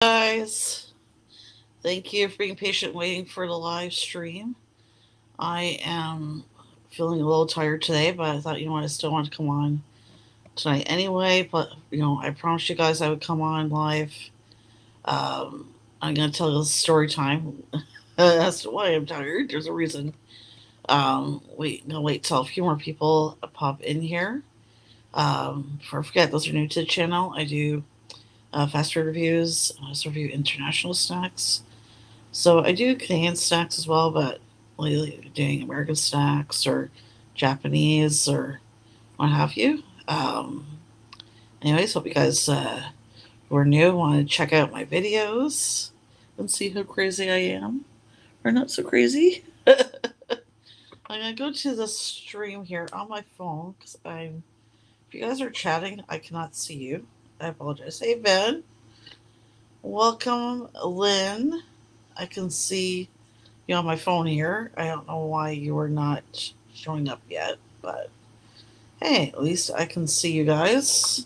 Guys, thank you for being patient waiting for the live stream. I am feeling a little tired today, but I thought, I still want to come on tonight anyway. But, I promised you guys I would come on live. I'm going to tell you a story time as to why I'm tired. There's a reason. Gonna wait till a few more people pop in here. Before I forget, those are new to the channel. I do fast food reviews. I also review international snacks. So I do Canadian snacks as well, but lately doing American snacks or Japanese or what have you. Anyways, hope you guys who are new want to check out my videos and see how crazy I am, or not so crazy. I'm gonna go to the stream here on my phone because I'm. If you guys are chatting, I cannot see you. I apologize. Hey Ben, welcome Lynn. I can see on my phone here. I don't know why you are not showing up yet, but hey, at least I can see you guys.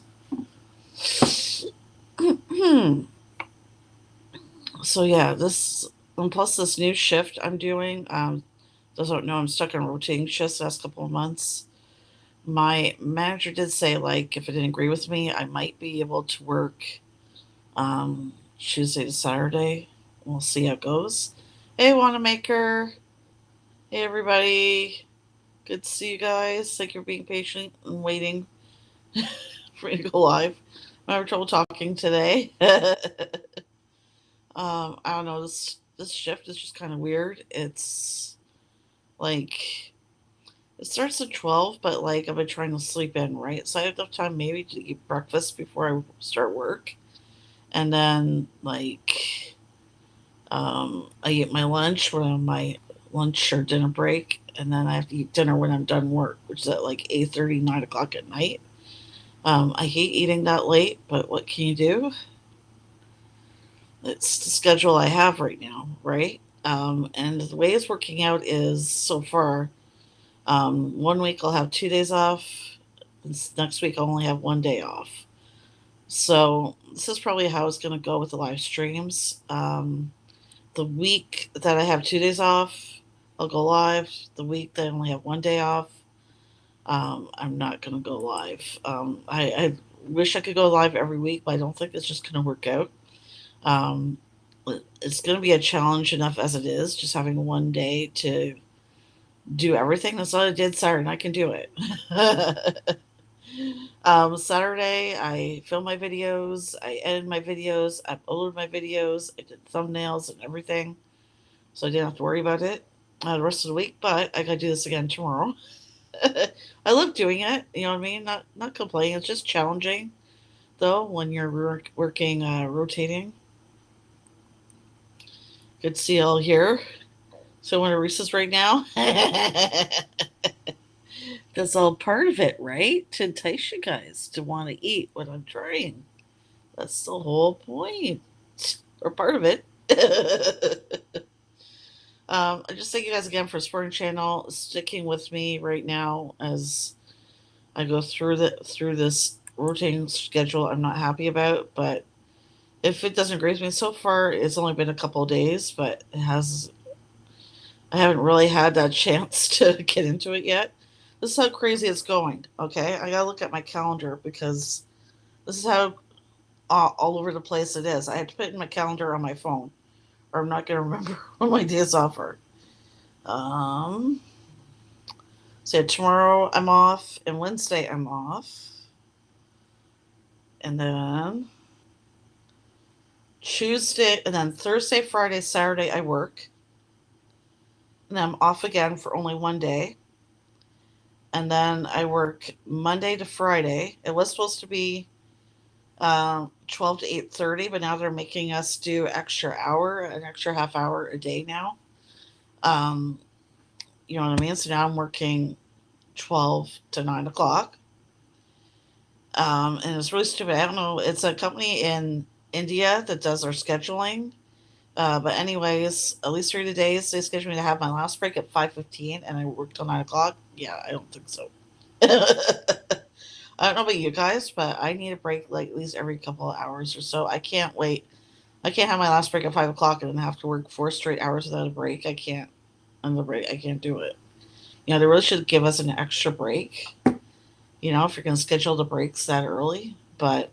So yeah, this and plus this new shift I'm doing. Doesn't know I'm stuck on rotating shifts the last couple of months. My manager did say like if it didn't agree with me, I might be able to work Tuesday to Saturday. We'll see how it goes. Hey, Wanamaker. Hey, everybody. Good to see you guys. Thank you for being patient and waiting for me to go live. I'm having trouble talking today. I don't know. This shift is just kind of weird. It's like it starts at 12, but like I've been trying to sleep in, right? So I have enough time maybe to eat breakfast before I start work, and then like I eat my lunch when I'm my lunch or dinner break, and then I have to eat dinner when I'm done work, which is at like 8:30, 9 o'clock at night. I hate eating that late, but what can you do? It's the schedule I have right now, right? And the way it's working out is so far, one week I'll have 2 days off. Next week I'll only have one day off. So this is probably how it's going to go with the live streams. The week that I have 2 days off, I'll go live. The week that I only have one day off, I'm not going to go live. I wish I could go live every week, but I don't think it's just going to work out. Um, it's going to be a challenge enough as it is, just having one day to do everything. That's what I did Saturday, and I can do it. Saturday, I filmed my videos, I edited my videos, I uploaded my videos, I did thumbnails and everything, so I didn't have to worry about it the rest of the week. But I gotta do this again tomorrow. I love doing it. You know what I mean? Not complaining. It's just challenging though when you're working rotating. Good to see you all here. So I want to recess right now. That's all part of it, right? To entice you guys to want to eat what I'm trying. That's the whole point, or part of it. I just thank you guys again for supporting the channel, sticking with me right now as I go through this rotating schedule. I'm not happy about, but if it doesn't agree with me so far, it's only been a couple of days, but it has. I haven't really had that chance to get into it yet. This is how crazy it's going. Okay, I gotta look at my calendar because this is how all over the place it is. I have to put it in my calendar on my phone, or I'm not gonna remember when my days off are. Um, so yeah, tomorrow I'm off, and Wednesday I'm off, and then Tuesday, and then Thursday, Friday, Saturday I work, and then I'm off again for only one day, and then I work Monday to Friday. It was supposed to be 12 to 8:30, but now they're making us do an extra half hour a day now. Um, you know what I mean? So now I'm working 12 to 9 o'clock. And it's really stupid. I don't know. It's a company in India that does our scheduling. But anyways, at least 3 days they scheduled me to have my last break at 5:15, and I work till 9 o'clock. Yeah, I don't think so. I don't know about you guys, but I need a break like at least every couple of hours or so. I can't wait I can't have my last break at 5 o'clock and then have to work 4 straight hours without a break. I can't. On the break, I can't do it. They really should give us an extra break. If you're going to schedule the breaks that early. But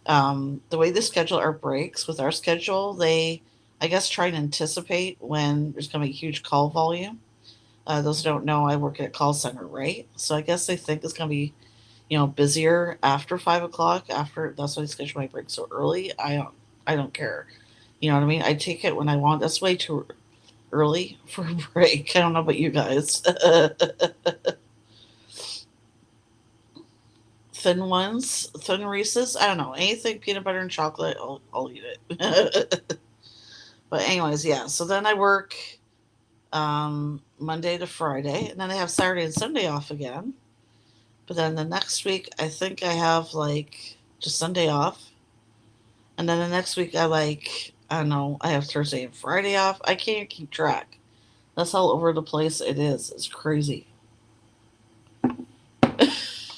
the way they schedule our breaks with our schedule, they, I guess, try and anticipate when there's going to be a huge call volume. Those who don't know, I work at a call center, right? So I guess they think it's going to be, busier after 5 o'clock. After that's why they schedule my break so early. I don't care. You know what I mean? I take it when I want. That's way too early for a break. I don't know about you guys. Thin ones, thin Reese's. I don't know anything peanut butter and chocolate. I'll eat it. But anyways, yeah. So then I work Monday to Friday, and then I have Saturday and Sunday off again. But then the next week, I think I have like just Sunday off, and then the next week I don't know, I have Thursday and Friday off. I can't keep track. That's how over the place it is. It's crazy.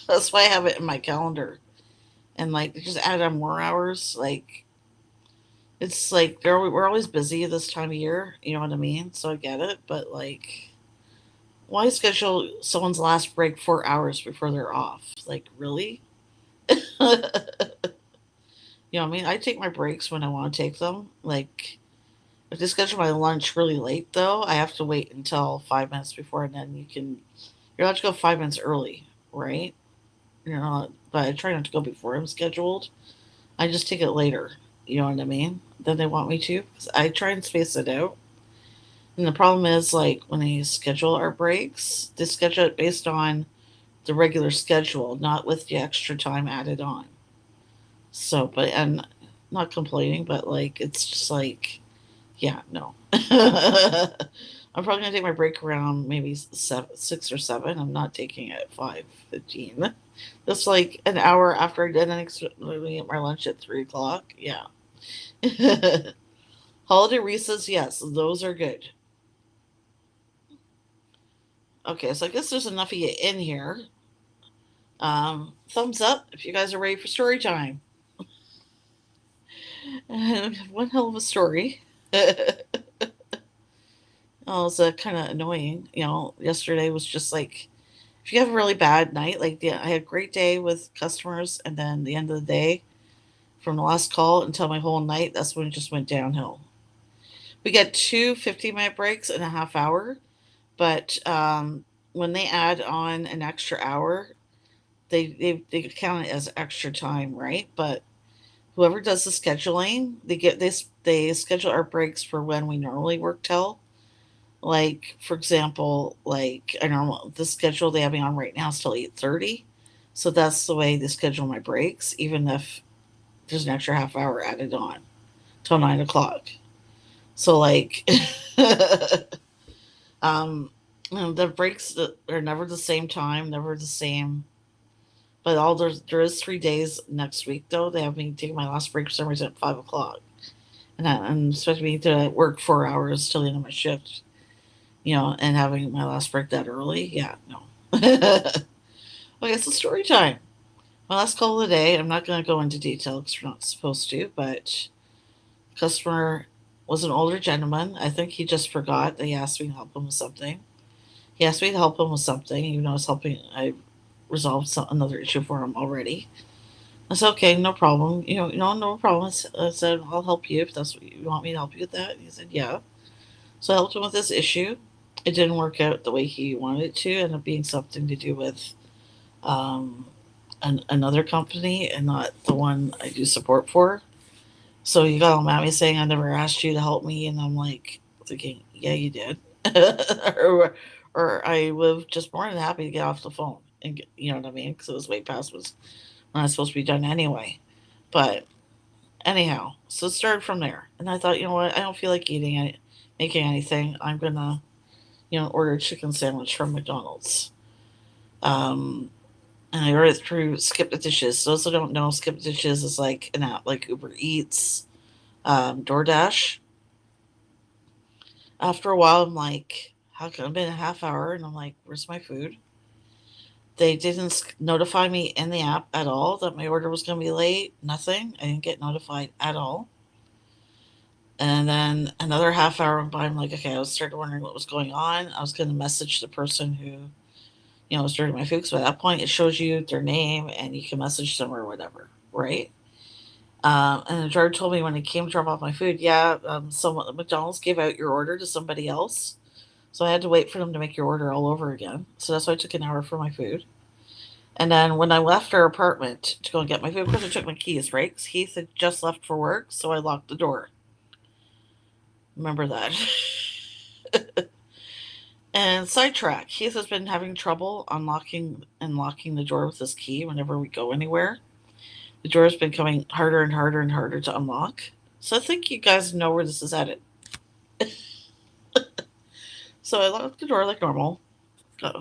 That's why I have it in my calendar. And like just add on more hours. Like it's like we're always busy this time of year. You know what I mean? So I get it, but like, why schedule someone's last break 4 hours before they're off? Like really? You know what I mean? I take my breaks when I want to take them. Like if they schedule my lunch really late though, I have to wait until 5 minutes before, and then you're allowed to go 5 minutes early, right? But I try not to go before I'm scheduled. I just take it later. You know what I mean? Then they want me to. I try and space it out. And the problem is, like, when they schedule our breaks, they schedule it based on the regular schedule, not with the extra time added on. So, but, and not complaining, but, like, it's just like, yeah, no. I'm probably going to take my break around maybe 6 or 7. I'm not taking it at 5:15. That's like an hour after I did eat my lunch at 3 o'clock. Yeah. Holiday Reese's, yes, those are good. Okay, so I guess there's enough of you in here. Thumbs up if you guys are ready for story time. One hell of a story. Oh, it's kind of annoying. Yesterday was just like, if you have a really bad night, like I had a great day with customers, and then the end of the day, from the last call until my whole night, that's when it just went downhill. We get two 15-minute breaks and a half hour, but when they add on an extra hour, they count it as extra time, right? But whoever does the scheduling, they schedule our breaks for when we normally work till. Like for example, like I know the schedule they have me on right now is till 8:30, so that's the way they schedule my breaks, even if there's an extra half hour added on till 9 o'clock. So like, um, the breaks are never the same time, never the same. But there is 3 days next week though. They have me take my last break for some reason at 5 o'clock, and I'm supposed to be to work 4 hours till the end of my shift. And having my last break that early, yeah, no. Okay, so story time. My last call of the day. I'm not going to go into detail because we're not supposed to, but customer was an older gentleman. I think he just forgot that he asked me to help him with something. He asked me to help him with something, even though I was helping. I resolved another issue for him already. I said, okay, no problem. No problem. I said, I'll help you if that's what you want me to help you with that. He said, yeah. So I helped him with this issue. It didn't work out the way he wanted it to. It ended up being something to do with um, another company and not the one I do support for. So you got all mad at me saying I never asked you to help me, and I'm like thinking, yeah, you did, or I would have just more than happy to get off the phone and you know what I mean, because it was way past was when I was supposed to be done anyway. But anyhow, so it started from there, and I thought, you know what, I don't feel like making anything. I'm gonna, order a chicken sandwich from McDonald's. Um, and I ordered it through Skip the Dishes. Those who don't know, Skip the Dishes is like an app like Uber Eats, DoorDash. After a while, I'm like, how come it's been a half hour? And I'm like, where's my food? They didn't notify me in the app at all that my order was going to be late. Nothing. I didn't get notified at all. And then another half hour went by. I'm like, okay, I was started wondering what was going on. I was going to message the person who, was dirty my food. Because by that point, it shows you their name and you can message them or whatever, right? And the driver told me when he came to drop off my food, yeah, someone McDonald's gave out your order to somebody else. So I had to wait for them to make your order all over again. So that's why it took an hour for my food. And then when I left our apartment to go and get my food, of course I took my keys, right? Because Heath had just left for work, so I locked the door. Remember that. And sidetrack, Heath has been having trouble unlocking and locking the door with his key whenever we go anywhere. The door has been coming harder and harder and harder to unlock. So I think you guys know where this is headed. So I locked the door like normal.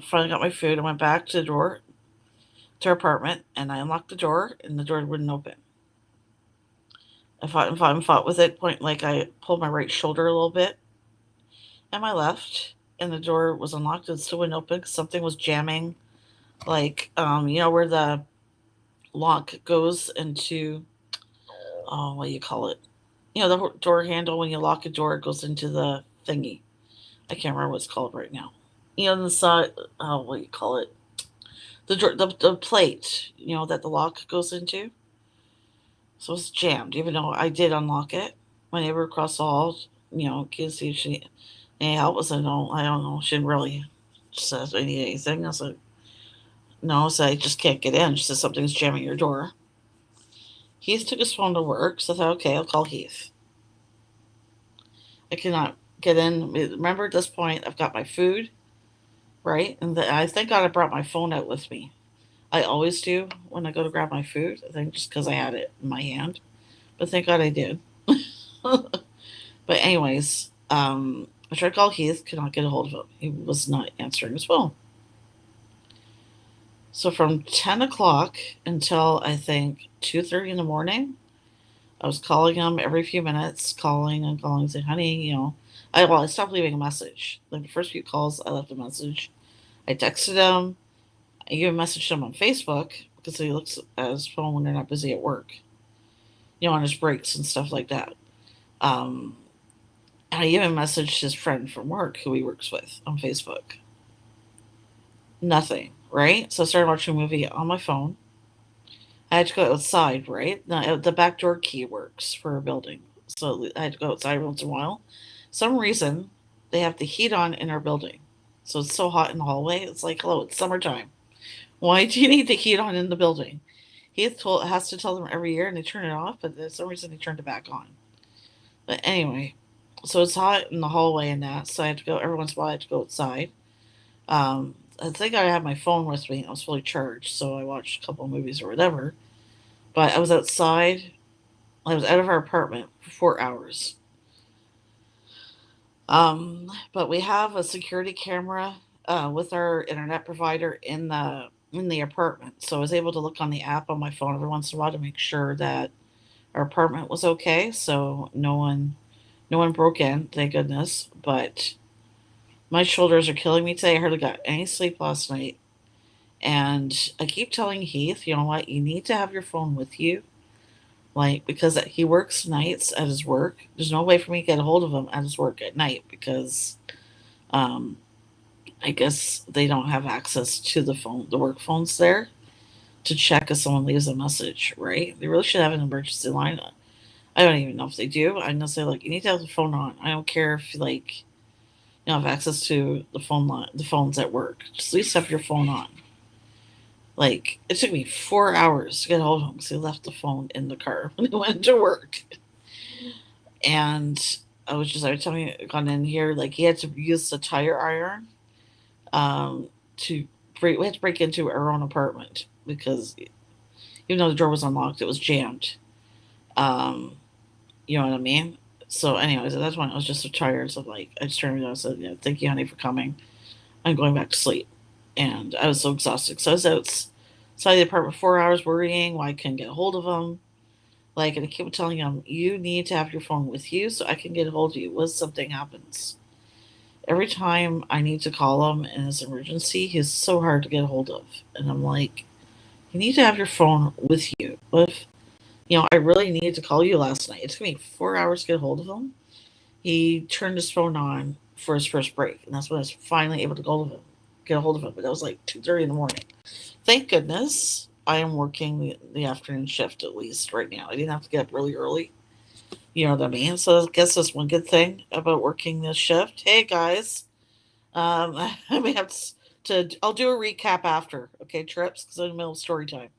Finally got my food. I went back to the door to our apartment and I unlocked the door and the door wouldn't open. I fought and fought and fought with it, point like I pulled my right shoulder a little bit and my left, and the door was unlocked and still wouldn't open because something was jamming, like where the lock goes into, what do you call it? The door handle when you lock a door, it goes into the thingy. I can't remember what it's called right now. The side, what do you call it? The plate, that the lock goes into. So it's jammed, even though I did unlock it. My neighbor across the hall, can see if she any help. I said, no, I don't know. She didn't really say I need anything. I said, no, so I just can't get in. She said, something's jamming your door. Heath took his phone to work, so I thought, okay, I'll call Heath. I cannot get in. Remember, at this point, I've got my food, right? And I thank God I brought my phone out with me. I always do when I go to grab my food. I think just because I had it in my hand. But thank God I did. But anyways, I tried to call Heath, could not get a hold of him. He was not answering his phone. So from 10 o'clock until I think 2:30 in the morning, I was calling him every few minutes, calling and calling, saying, honey, I stopped leaving a message. Like the first few calls, I left a message. I texted him. I even messaged him on Facebook because he looks at his phone when they're not busy at work, on his breaks and stuff like that. And I even messaged his friend from work who he works with on Facebook. Nothing, right? So I started watching a movie on my phone. I had to go outside, right? Now, the back door key works for a building. So I had to go outside once in a while. Some reason they have the heat on in our building. So it's so hot in the hallway. It's like, hello, it's summertime. Why do you need the heat on in the building? He has to tell them every year and they turn it off, but for some reason they turned it back on. But anyway, so it's hot in the hallway and that, so I had to go, every once in a while I had to go outside. I think I had my phone with me and it was fully charged, so I watched a couple of movies or whatever. But I was outside, I was out of our apartment for 4 hours. But we have a security camera with our internet provider in the apartment, so I was able to look on the app on my phone every once in a while to make sure that our apartment was okay. So no one broke in, thank goodness. But my shoulders are killing me today. I hardly got any sleep last night, and I keep telling Heath, you know what, you need to have your phone with you. Like, because he works nights at his work. There's no way for me to get a hold of him at his work at night because um, I guess they don't have access to the work phones there to check if someone leaves a message, right? They really should have an emergency line. I don't even know if they do. I'm gonna say, like, you need to have the phone on. I don't care if like you have access to the phone line, the phones at work. Just at least have your phone on. Like, it took me 4 hours to get a hold of him because he left the phone in the car when he went to work. And I was telling you, gone in here, like, he had to use the tire iron to break. We had to break into our own apartment because even though the door was unlocked, it was jammed. Um, you know what I mean? So, anyways, at that point, I was just so tired. So, like, I just turned around and said, yeah, thank you, honey, for coming. I'm going back to sleep. And I was so exhausted. So I was outside the apartment 4 hours worrying why I couldn't get a hold of him. Like, and I kept telling him, you need to have your phone with you so I can get a hold of you when something happens. Every time I need to call him in his emergency, he's so hard to get a hold of. And I'm like, you need to have your phone with you. But if, I really needed to call you last night. It took me 4 hours to get a hold of him. he turned his phone on for his first break, and that's when I was finally able to get a hold of him. But that was like 2:30 in the morning. Thank goodness I am working the afternoon shift at least right now. I didn't have to get up really early. You know what I mean? So I guess that's one good thing about working this shift. Hey guys, I may have I'll do a recap after, okay, trips, because I'm in the middle of story time.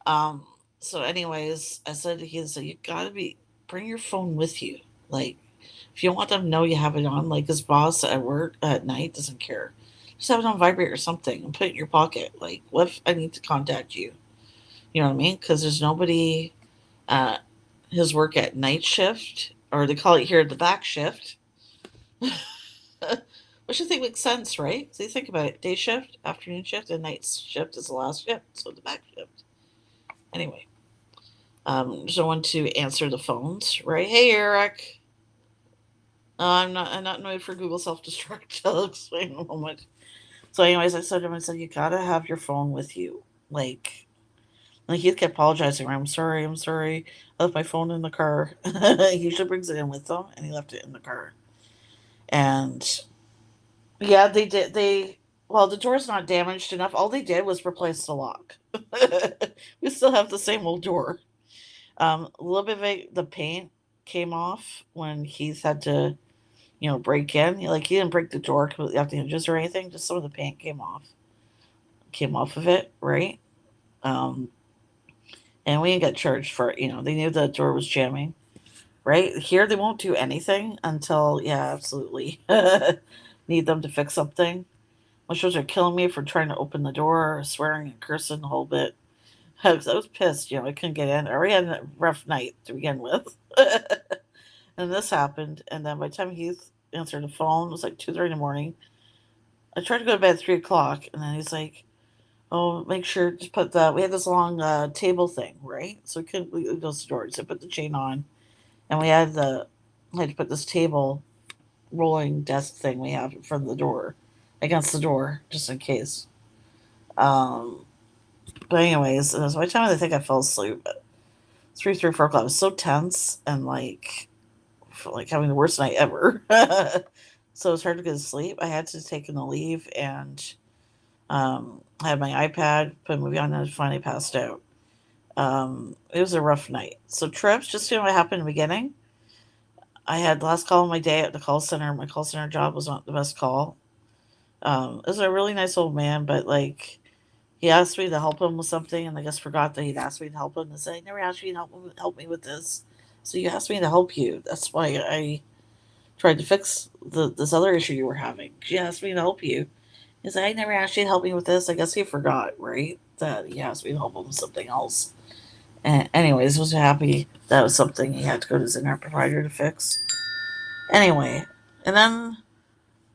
Um, so anyways, I said to him, so you gotta bring your phone with you. Like, if you want them to know you have it on, like his boss at work at night doesn't care. Just have it on vibrate or something and put it in your pocket. Like, what if I need to contact you? You know what I mean? Because there's nobody at his work at night shift, or they call it here the back shift. Which I think makes sense, right? So you think about it, day shift, afternoon shift, and night shift is the last shift, so the back shift. Anyway, there's no one to answer the phones, right? Hey, Eric. I'm not. I'm not in the mood for Google self destruct. I'll explain in a moment. So, anyways, I said to him, I said, you gotta have your phone with you. Like he kept apologizing. I'm sorry. I'm sorry. I left my phone in the car. He usually brings it in with him, and he left it in the car. And yeah, they did. Well, the door's not damaged enough. All they did was replace the lock. We still have the same old door. A little bit of the paint came off when Heath had to, break in. Like he didn't break the door completely off the hinges or anything. Just some of the paint came off of it, right? Um, and we didn't get charged for it. They knew the door was jamming, right? Here they won't do anything until, yeah, absolutely, need them to fix something. Which was are killing me for trying to open the door, swearing and cursing the whole bit. I was pissed, I couldn't get in. I already had a rough night to begin with. And this happened, and then by the time Heath answered the phone, it was like 2:30 in the morning. I tried to go to bed at 3 o'clock, and then he's like, oh, make sure to put we had this long table thing, right? So we couldn't close the door. So I put the chain on, and I had to put this table rolling desk thing we have in front of the door, against the door, just in case. Um, but anyways, and by the time I think I fell asleep, 3, 4 o'clock. I was so tense and felt like having the worst night ever. So it was hard to get to sleep. I had to take in the leave, and I had my iPad, put a movie on, and I finally passed out. It was a rough night. So trips, just what happened in the beginning. I had the last call of my day at the call center. My call center job was not the best call. It was a really nice old man, but he asked me to help him with something, and I just forgot that he'd asked me to help him. And said, I never asked you to help me with this. So you asked me to help you. That's why I tried to fix this other issue you were having. She asked me to help you. He said, I never asked you to help me with this. I guess he forgot, right? That he asked me to help him with something else. And anyways, was happy that was something he had to go to his internet provider to fix. Anyway, and then,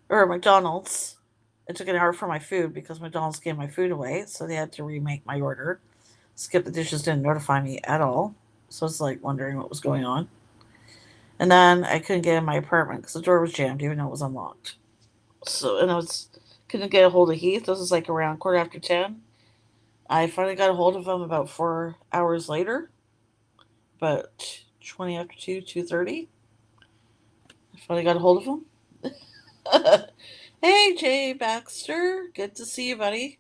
or McDonald's, it took an hour for my food because McDonald's gave my food away, so they had to remake my order. Skip the Dishes didn't notify me at all, so I was wondering what was going on. And then I couldn't get in my apartment because the door was jammed, even though it was unlocked. So, and I couldn't get a hold of Heath. This was around 10:15. I finally got a hold of him about 4 hours later, about 20 after 2:30. I finally got a hold of him. Hey, Jay Baxter. Good to see you, buddy.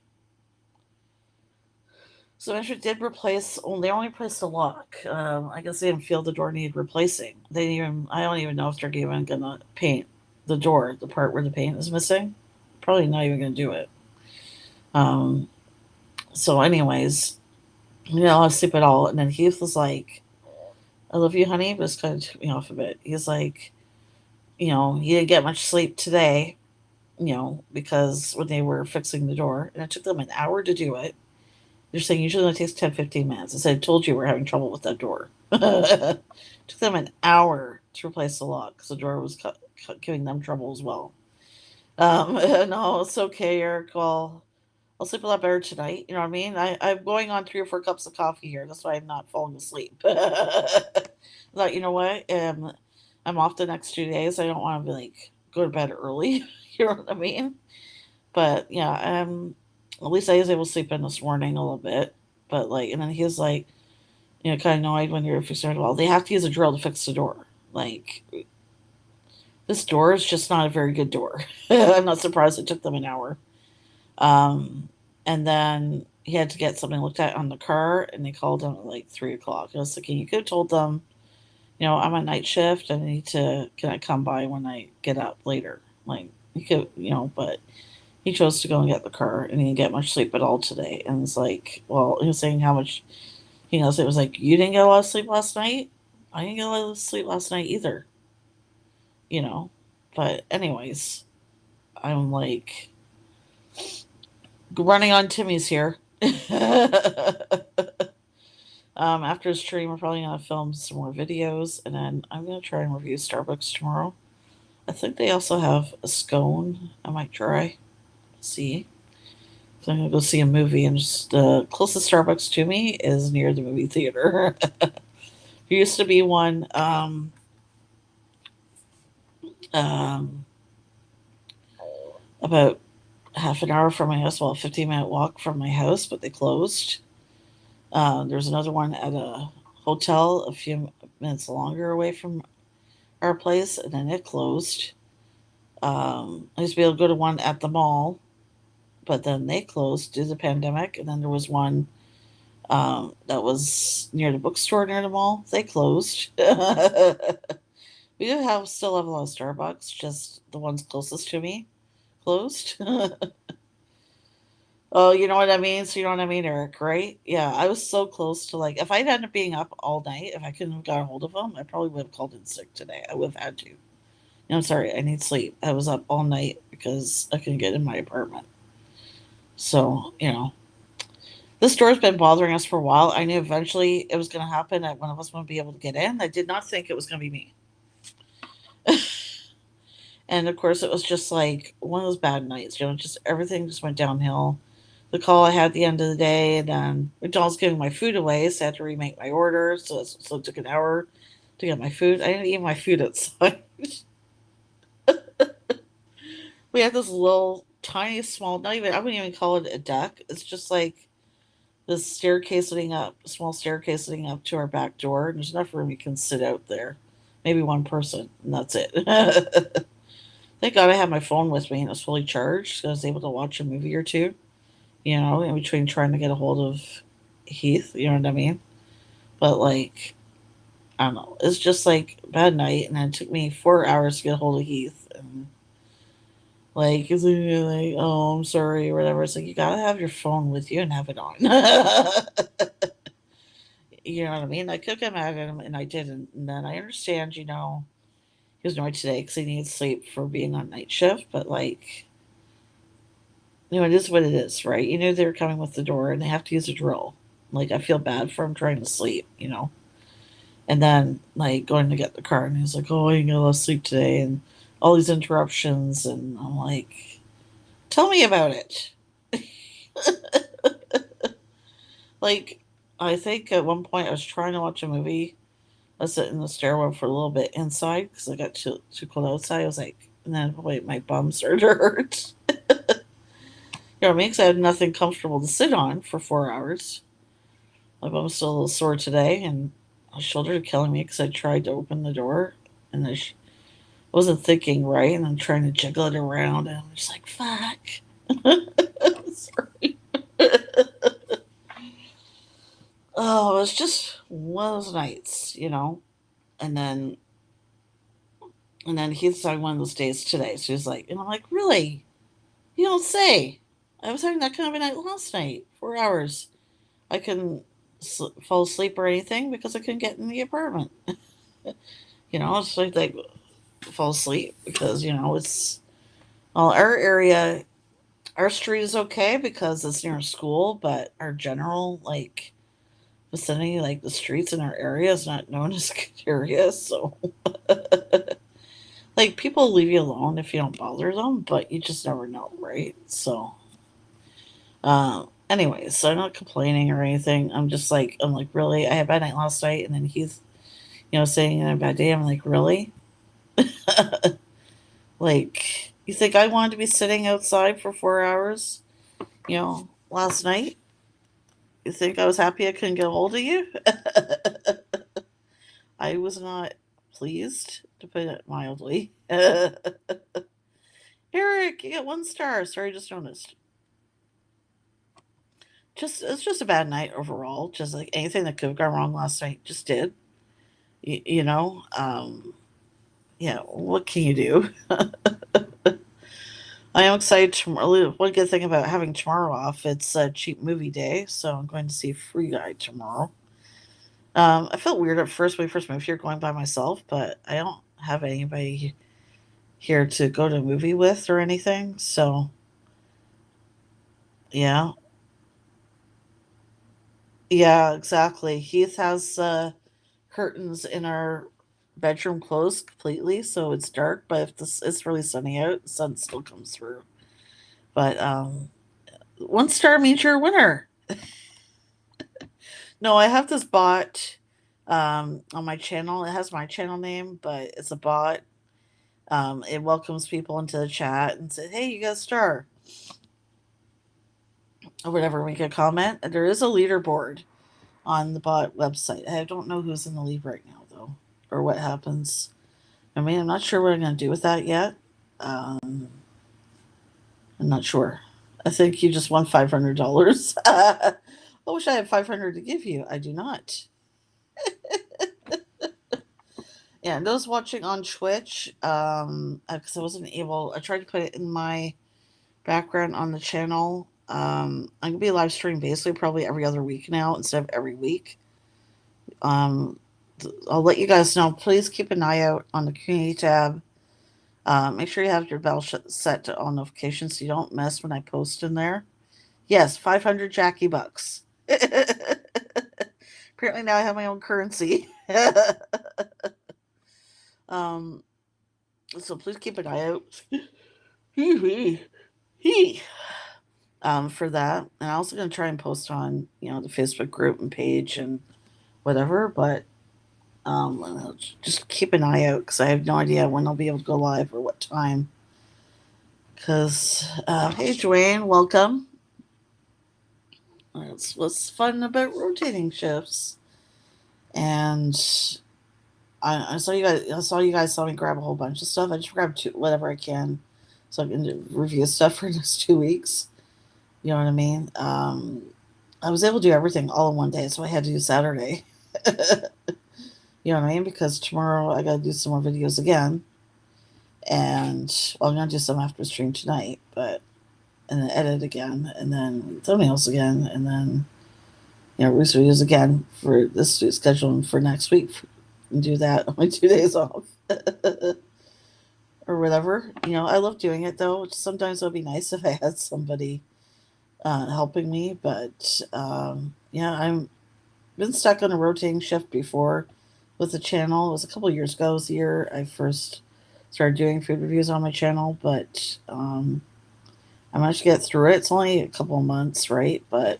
So Metro did replace. Oh, they only replaced the lock. I guess they didn't feel the door needed replacing. They didn't even. I don't even know if they're even gonna paint the door, the part where the paint is missing. Probably not even gonna do it. Um. So, anyways, I'll sleep it all. And then Heath was like, "I love you, honey," but it's kind of took me off a bit. He's like, "He didn't get much sleep today." Because when they were fixing the door, and it took them an hour to do it. They're saying usually it only takes 10, 15 minutes. I said, I told you we're having trouble with that door. Took them an hour to replace the lock because the door was giving them trouble as well. No, it's okay, Eric. Well, I'll sleep a lot better tonight. You know what I mean? I'm going on 3 or 4 cups of coffee here. That's why I'm not falling asleep. I thought, you know what? I'm off the next 2 days. I don't want to be go to bed early. You know what I mean? But yeah, at least I was able to sleep in this morning a little bit. But and then he was kind of annoyed when you're fixing it. Well, they have to use a drill to fix the door. This door is just not a very good door. I'm not surprised it took them an hour. Um, and then he had to get something looked at on the car, and they called him at like 3 o'clock. I was thinking, you could have told them, I'm on night shift. I need to, can I come by when I get up later? Like, you could, but he chose to go and get the car, and he didn't get much sleep at all today. And it's like, well, he was saying how much, it was like, you didn't get a lot of sleep last night? I didn't get a lot of sleep last night either, you know? But, anyways, I'm like running on Timmy's here. After his stream, we're probably going to film some more videos, and then I'm going to try and review Starbucks tomorrow. I think they also have a scone I might try. See. So I'm going to go see a movie, and just the closest Starbucks to me is near the movie theater. There used to be one um, about half an hour from my house, well, a 15-minute walk from my house, but they closed. There's another one at a hotel a few minutes longer away from our place, and then it closed. I used to be able to go to one at the mall, but then they closed due to the pandemic. And then there was one that was near the bookstore near the mall. They closed. We do still have a lot of Starbucks, just the ones closest to me closed. Oh, you know what I mean? So you know what I mean, Eric, right? Yeah, I was so close to like, if I'd ended up being up all night, if I couldn't have got a hold of them, I probably would have called in sick today. I would have had to. I'm sorry, I need sleep. I was up all night because I couldn't get in my apartment. So, this store's been bothering us for a while. I knew eventually it was going to happen that one of us wouldn't be able to get in. I did not think it was going to be me. And of course, it was just like one of those bad nights. Just everything just went downhill. The call I had at the end of the day, and then McDonald's giving my food away, so I had to remake my order. So it took an hour to get my food. I didn't eat my food outside. We had this little tiny small, not even, I wouldn't even call it a deck. It's just like this staircase leading up, small staircase leading up to our back door. And there's enough room you can sit out there. Maybe one person, and that's it. Thank God I had my phone with me and it was fully charged. So I was able to watch a movie or two, in between trying to get a hold of Heath, you know what I mean? But like, I don't know. It's just like a bad night, and then it took me 4 hours to get a hold of Heath. And like, it's like, oh, I'm sorry, or whatever. It's like, you gotta have your phone with you and have it on. You know what I mean? I could get mad at him, and I didn't. And then I understand, he was annoyed today because he needs sleep for being on night shift. But like, it is what it is, right? You knew they were coming with the door, and they have to use a drill. Like, I feel bad for him trying to sleep. And then like going to get the car, and he's like, "Oh, I ain't gonna sleep today," and all these interruptions, and I'm like, "Tell me about it." Like, I think at one point I was trying to watch a movie. I was sitting in the stairwell for a little bit inside because I got too cold outside. I was like, and then wait, my bum started to hurt. What I mean? Because I had nothing comfortable to sit on for 4 hours. My bum's still a little sore today, and my shoulder is killing me because I tried to open the door and I wasn't thinking right, and I'm trying to jiggle it around, and I'm just like, fuck. Sorry. Oh, it was just one of those nights. And then he's having one of those days today. So he's like, and I'm like, really? You don't say. I was having that kind of a night last night, 4 hours. I couldn't fall asleep or anything because I couldn't get in the apartment. It's like fall asleep because it's well, our area, our street is okay because it's near a school, but our general like vicinity, like the streets in our area, is not known as good area. So like people leave you alone if you don't bother them, but you just never know, right? So anyways, so I'm not complaining or anything. I'm like, really? I had a bad night last night, and then he's saying I had a bad day. I'm like, really? Like, you think I wanted to be sitting outside for 4 hours, last night? You think I was happy I couldn't get a hold of you? I was not pleased, to to put it mildly. Eric, you get 1 star. Sorry, just noticed. It's just a bad night overall. Just like anything that could have gone wrong last night just did. You know, yeah. What can you do? I am excited tomorrow. One good thing about having tomorrow off, it's a cheap movie day, so I'm going to see Free Guy tomorrow. I felt weird at first when we first moved here going by myself, but I don't have anybody here to go to a movie with or anything. So, yeah. Yeah, exactly. Heath has curtains in our bedroom closed completely, so it's dark, but if this it's really sunny out, the sun still comes through. But 1 star means you're a winner. No, I have this bot on my channel. It has my channel name, but it's a bot. It welcomes people into the chat and says, "Hey, you got a star," or whatever. We can comment. And there is a leaderboard on the bot website. I don't know who's in the lead right now, though, or what happens. I mean, I'm not sure what I'm going to do with that yet. I'm not sure. I think you just won $500. I wish I had 500 to give you. I do not. Yeah, and those watching on Twitch, because I wasn't able, I tried to put it in my background on the channel. I'm gonna be live streaming basically probably every other week now instead of every week. Um, I'll let you guys know. Please keep an eye out on the community tab. Make sure you have your bell set to all notifications so you don't miss when I post in there. Yes, 500 Jackie bucks. Apparently now I have my own currency. um, so please keep an eye out. For that. And I'm also going to try and post on, the Facebook group and page and whatever, but just keep an eye out because I have no idea when I'll be able to go live or what time. Because, hey, Dwayne, welcome. That's what's fun about rotating shifts. And I saw you guys saw me grab a whole bunch of stuff. I just grabbed whatever I can so I can review stuff for the next 2 weeks. You know what I mean? I was able to do everything all in one day, so I had to do Saturday. You know what I mean? Because tomorrow I got to do some more videos again. And I'm going to do some after stream tonight, and then edit again, and then thumbnails again, and then, release videos again for this schedule for next week. And do that on my 2 days off. Or whatever. I love doing it, though. Sometimes it would be nice if I had somebody helping me, but yeah, I've been stuck on a rotating shift before with the channel. It was a couple years ago. It was the year I first started doing food reviews on my channel, but I managed to get through it. It's only a couple of months, right? But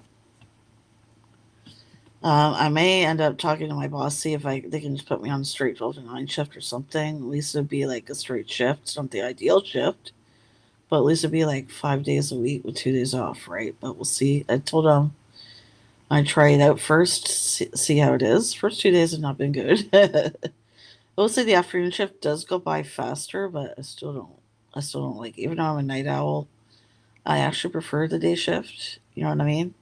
I may end up talking to my boss, see if they can just put me on a straight 12 to 9 shift or something. At least it'd be like a straight shift. It's not the ideal shift, but at least it'd be like 5 days a week with 2 days off, right? But we'll see. I told them I'd try it out first, see how it is. First 2 days have not been good. I will say the afternoon shift does go by faster, but I still don't like. Even though I'm a night owl, I actually prefer the day shift. You know what I mean?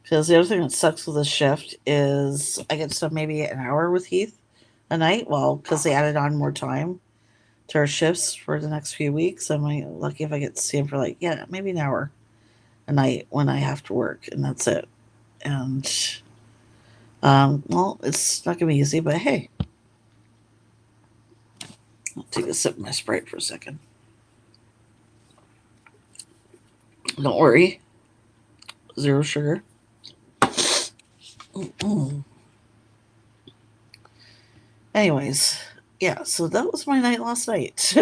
Because the other thing that sucks with this shift is I get stuff maybe an hour with Heath a night. Well, because they added on more time to our shifts for the next few weeks. I'm lucky if I get to see him for maybe an hour a night when I have to work, and that's it. And well, it's not gonna be easy, but hey, I'll take a sip of my Sprite for a second. Don't worry, 0 sugar. Anyways, yeah, so that was my night last night.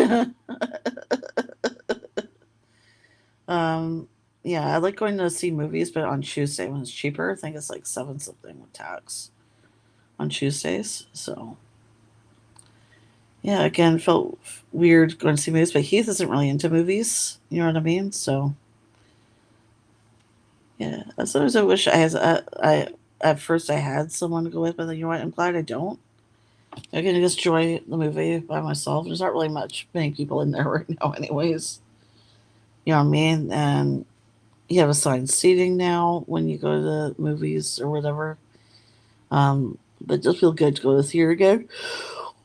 Yeah, I like going to see movies, but on Tuesday when it's cheaper. I think it's like 7 something with tax on Tuesdays. So, yeah, again, felt weird going to see movies, but Heath isn't really into movies. You know what I mean? So, yeah, sometimes I wish I at first I had someone to go with, but you know what? I'm glad I don't. I can just enjoy the movie by myself. There's not really many people in there right now, anyways. You know what I mean? And you have assigned seating now when you go to the movies or whatever. But it does feel good to go to the theater again.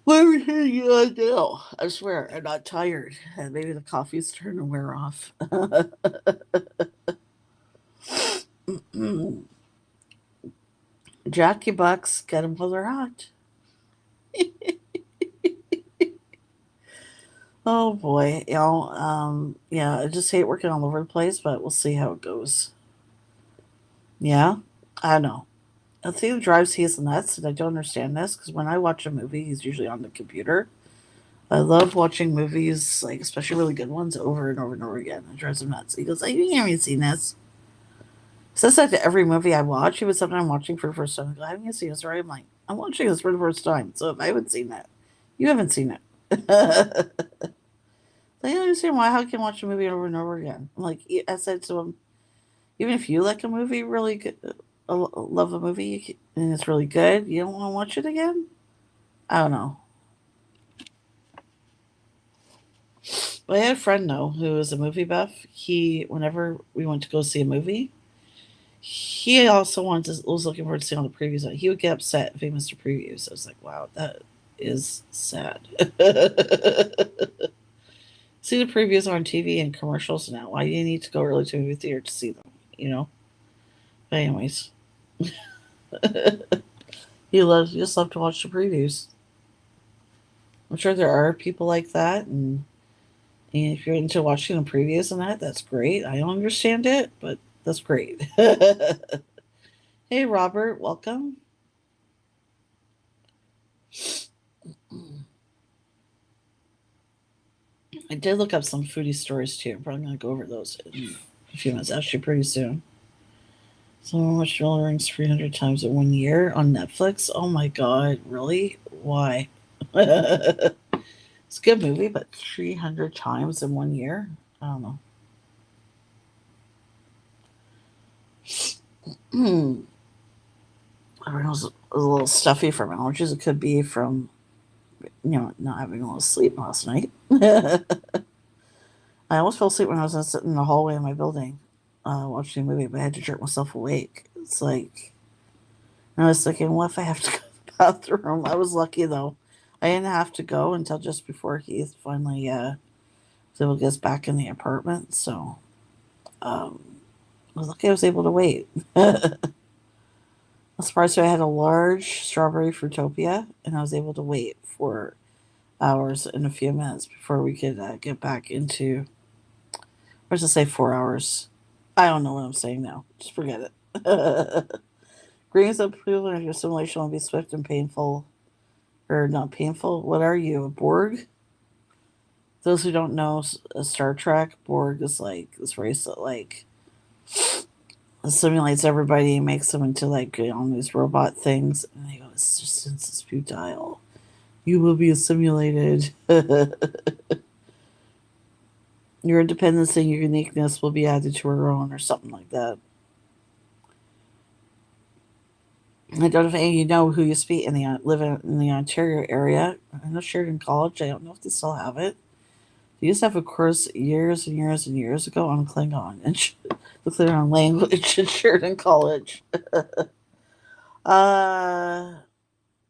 What everything you gotta do? I swear, I'm not tired. And maybe the coffee's starting to wear off. Jackie Bucks, get them while they're hot. Oh boy, yeah, I just hate working all over the place, but we'll see how it goes. Yeah, I know. The thing that drives he is nuts, and I don't understand this because when I watch a movie, he's usually on the computer. I love watching movies, like especially really good ones, over and over and over again. It drives him nuts. He goes, "Oh, you haven't seen this." He says that to every movie I watch. Even something I'm watching for the first time. I go, "Haven't you seen this?" Right? I'm like, "I'm watching this for the first time." So if I haven't seen that, you haven't seen it. I don't understand why. How can you watch a movie over and over again? I'm like, I said to him, even if you like a movie really good, love a movie, and it's really good, you don't want to watch it again? I don't know. But I had a friend though who is a movie buff. Whenever we went to go see a movie, he also was looking forward to seeing all the previews. He would get upset if he missed a preview. So I was like, wow, that is sad. See the previews on TV and commercials now. Why do you need to go early to a movie theater to see them? You know. But anyways, you just love to watch the previews. I'm sure there are people like that, and if you're into watching the previews and that's great. I don't understand it, but that's great. Hey, Robert, welcome. I did look up some foodie stories too. I'm probably going to go over those in a few minutes, actually, pretty soon. Someone watched Lord of the Rings 300 times in 1 year on Netflix. Oh my god, really? Why? It's a good movie, but 300 times in 1 year? I don't know. I don't know, it was a little stuffy from allergies. It could be from, not having a lot of sleep last night. I almost fell asleep when I was sitting in the hallway of my building watching a movie, but I had to jerk myself awake. It's like, and I was thinking, what if I have to go to the bathroom? I was lucky though. I didn't have to go until just before Heath finally was able to get us back in the apartment. So um, I was lucky I was able to wait. I'm surprised I had a large strawberry fruitopia, and I was able to wait for hours and a few minutes before we could get back into. Or to say 4 hours. I don't know what I'm saying now. Just forget it. Greetings of people in your simulation will be swift and painful. Or not painful. What are you? A Borg? Those who don't know Star Trek, Borg is like this race that like simulates everybody and makes them into like these robot things. And they go, it's just since it's futile. You will be assimilated. Your independence and your uniqueness will be added to her own, or something like that. I don't know if any of you know who you speak in the Ontario area. I know Sheridan College. I don't know if they still have it. They used to have a course years and years and years ago on Klingon and the Klingon language at Sheridan College. uh,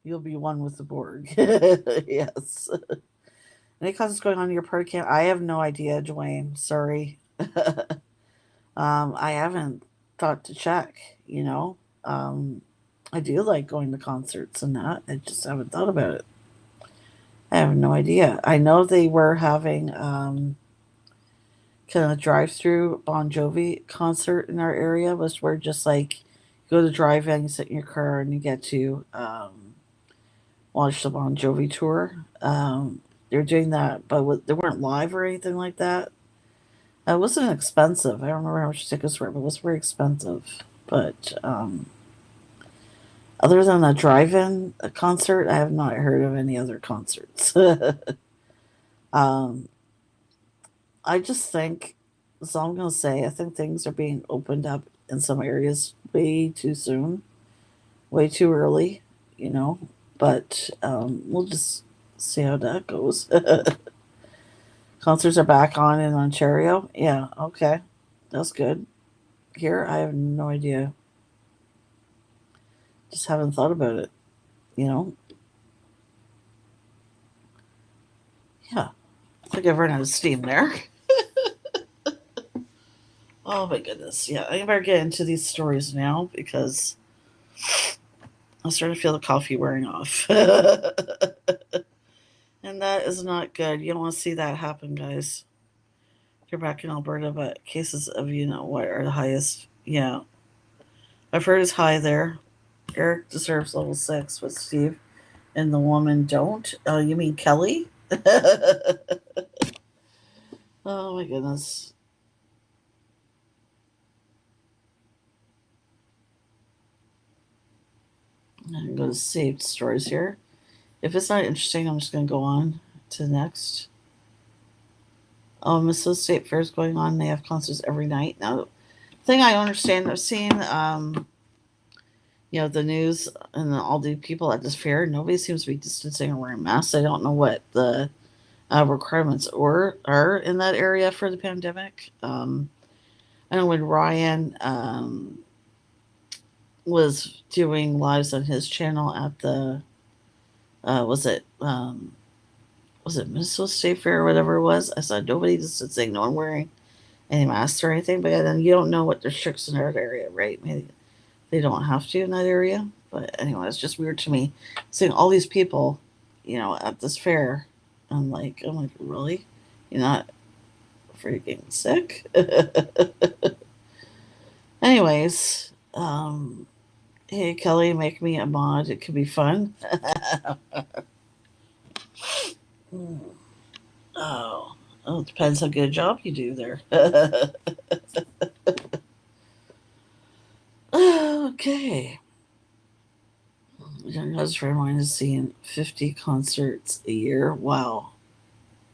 you'll be one with the Borg. Yes. Any causes going on in your party camp? I have no idea, Dwayne. Sorry. I haven't thought to check. Um, I do like going to concerts and that. I just haven't thought about it. I have no idea. I know they were having kind of drive-through Bon Jovi concert in our area, was where just like you go to drive-in, you sit in your car, and you get to watch the Bon Jovi tour. They're doing that, but they weren't live or anything like that. It wasn't expensive. I don't remember how much tickets were, but it was very expensive. But other than the drive-in concert, I have not heard of any other concerts. um, I just think, that's all I'm going to say. I think things are being opened up in some areas way too soon, way too early, you know. but we'll just see how that goes. Concerts are back on in Ontario. Yeah, okay. That's good. Here, I have no idea. Just haven't thought about it, you know? Yeah. I think I've run out of steam there. Oh my goodness. Yeah, I better get into these stories now because I'm starting to feel the coffee wearing off. And that is not good. You don't want to see that happen, guys. You're back in Alberta, but cases of you know what are the highest. Yeah, I've heard it's high there. Eric deserves level 6, but Steve and the woman don't. Oh, you mean Kelly? Oh my goodness. I'm gonna go to saved stories here. If it's not interesting, I'm just gonna go on to the next. Oh, Minnesota State Fair is going on. They have concerts every night. Now, the thing I understand, I've seen, the news and all the people at this fair. Nobody seems to be distancing or wearing masks. I don't know what the requirements are in that area for the pandemic. I know when Ryan was doing lives on his channel at the was it Minnesota State Fair or whatever it was. I saw nobody distancing, no one wearing any masks or anything. But then you don't know what the restrictions are in that area, right? Maybe they don't have to in that area. But anyway, it's just weird to me seeing all these people, at this fair. I'm like, really? You're not freaking sick? Anyways, hey Kelly, make me a mod. It could be fun. Oh, it depends how good a job you do there. Okay. Young husband of mine is seeing 50 concerts a year. Wow.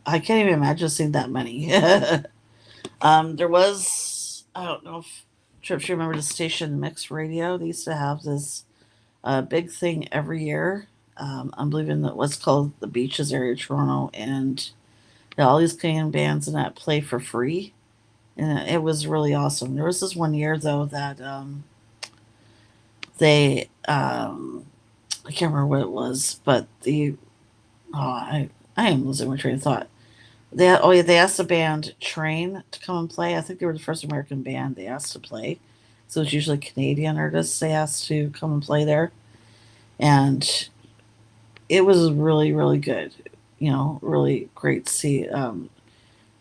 I can't even imagine seeing that many. There was, I don't know if Trips, you remember the station Mix Radio? They used to have this big thing every year. I'm believing that what's called the Beaches area, of Toronto, and all these Canadian bands and that play for free. And it was really awesome. There was this one year, though, that they, I can't remember what it was, but I am losing my train of thought. They asked the band Train to come and play. I think they were the first American band they asked to play. So it's usually Canadian artists they asked to come and play there. And it was really, really good. Really great to see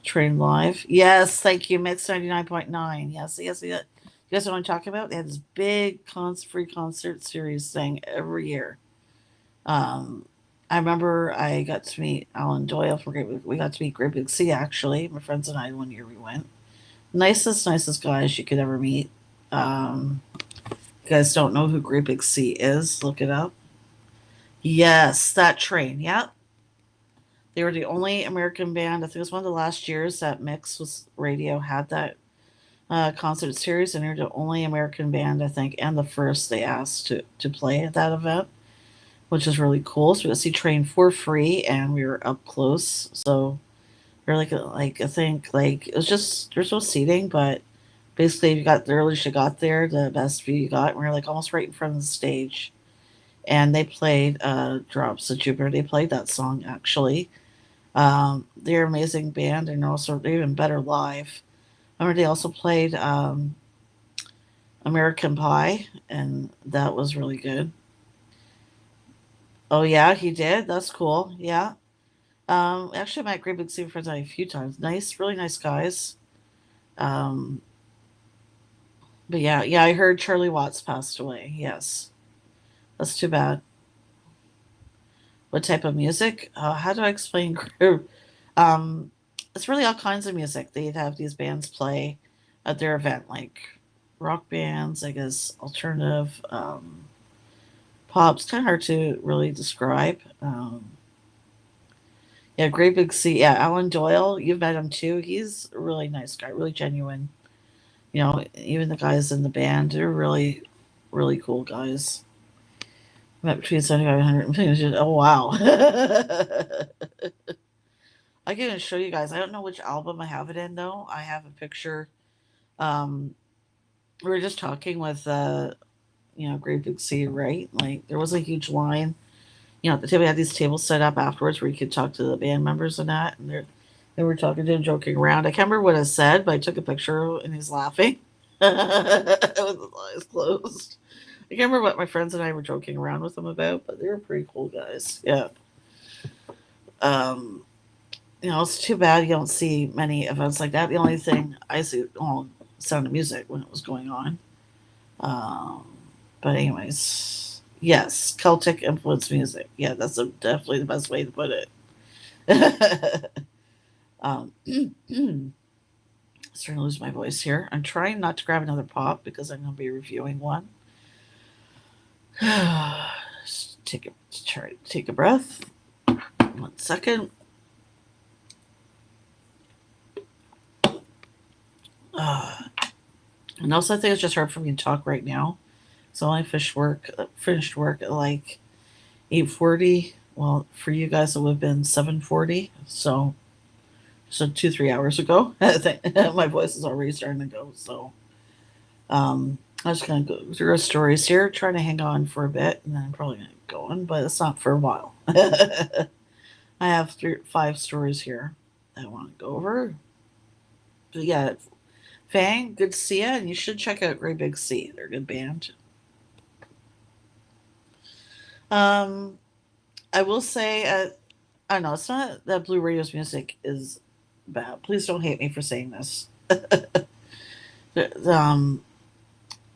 Train live. Yes, thank you, Mix 99.9. Yes, yes, yes. You guys know what I'm talking about? They had this big free concert series thing every year. Um, I remember I got to meet Alan Doyle from Great Big. We got to meet Great Big Sea actually. My friends and I one year we went. Nicest guys you could ever meet. You guys don't know who Great Big Sea is? Look it up. Yes, that Train. Yep. They were the only American band. I think it was one of the last years that Mix was Radio had that concert series, and they're the only American band I think, and the first they asked to play at that event, which is really cool. So we got to see Train for free, and we were up close. So we're like I think like it was just there's no seating, but basically if you got the earliest you got there, the best view you got. And we were like almost right in front of the stage, and they played "Drops of Jupiter." They played that song actually. They're an amazing band, and they're even better live. Remember they also played American Pie, and that was really good. Oh yeah, he did. That's cool. Yeah. Actually, I met Great Big Sea Friends a few times. Nice, really nice guys. Um, but yeah, I heard Charlie Watts passed away. Yes, that's too bad. What type of music? How do I explain group? Um, it's really all kinds of music. They'd have these bands play at their event, like rock bands, I guess, alternative, pop. It's kind of hard to really describe. Yeah, Great Big Sea. Yeah, Alan Doyle. You've met him too. He's a really nice guy, really genuine. Even the guys in the band, they're really, really cool guys. About between 75 and 100. Oh, wow. I can even show you guys. I don't know which album I have it in, though. I have a picture. Um, we were just talking with, Great Big C, right? Like, there was a huge line. At the table, we had these tables set up afterwards where you could talk to the band members and that. And they were talking to him, joking around. I can't remember what I said, but I took a picture and he's laughing with his eyes closed. I can't remember what my friends and I were joking around with them about, but they were pretty cool guys. Yeah. Um, it's too bad you don't see many events like that. The only thing I see, Sound of Music when it was going on. Um, but anyways, yes, Celtic influenced music. Yeah, that's definitely the best way to put it. um, Starting to lose my voice here. I'm trying not to grab another pop because I'm going to be reviewing one. Just take a breath. 1 second. And also, I think it's just hard for me to talk right now. So I finished work at like 8:40. Well, for you guys, it would have been 7:40. So 2-3 hours ago. I think my voice is already starting to go. So I'm just gonna go through our stories here, trying to hang on for a bit, and then I'm probably gonna go on, but it's not for a while. I have 5 stories here I want to go over. But yeah, Fang, good to see you, and you should check out Great Big C. They're a good band. Um, I will say, I know it's not that Blue Radio's music is bad. Please don't hate me for saying this. um,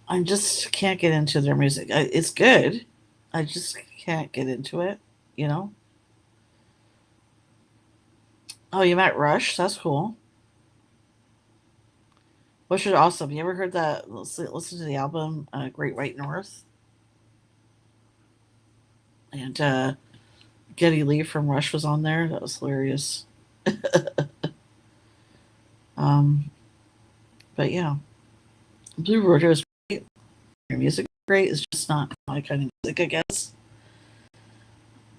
I just can't get into their music. It's good. I just can't get into it. You know. Oh, you met Rush. That's cool. Which is awesome. You ever heard that? Listen to the album Great White North and Geddy Lee from Rush was on there. That was hilarious. um, but yeah, Blue Rodeo is great. Your music is great. It's just not my kind of music, I guess.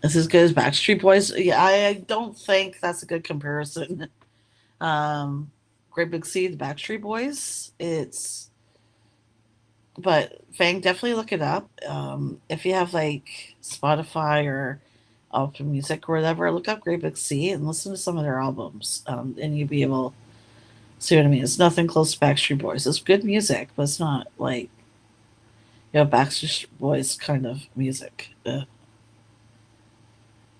It's as good as Backstreet Boys. Yeah, I don't think that's a good comparison. Um, Great Big C, the Backstreet Boys. But Fang, definitely look it up. If you have like Spotify or Apple Music or whatever, look up Great Big C and listen to some of their albums. And you'll be able to see what I mean. It's nothing close to Backstreet Boys. It's good music, but it's not like Backstreet Boys kind of music.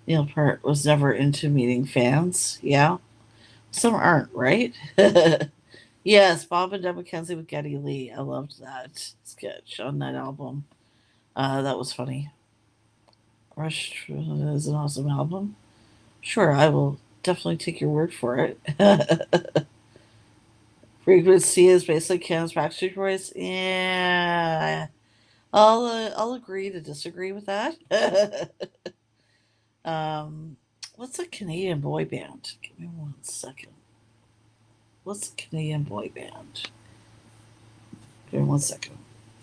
Neil Peart was never into meeting fans. Yeah, some aren't, right? Yes, Bob and Deb McKenzie with Geddy Lee. I loved that sketch on that album. That was funny. Rush is an awesome album. Sure, I will definitely take your word for it. Frequency is basically Cam's Backstreet Boys. Yeah, I'll agree to disagree with that. um, what's a Canadian boy band? Give me 1 second. What's a Canadian boy band? Give me 1 second.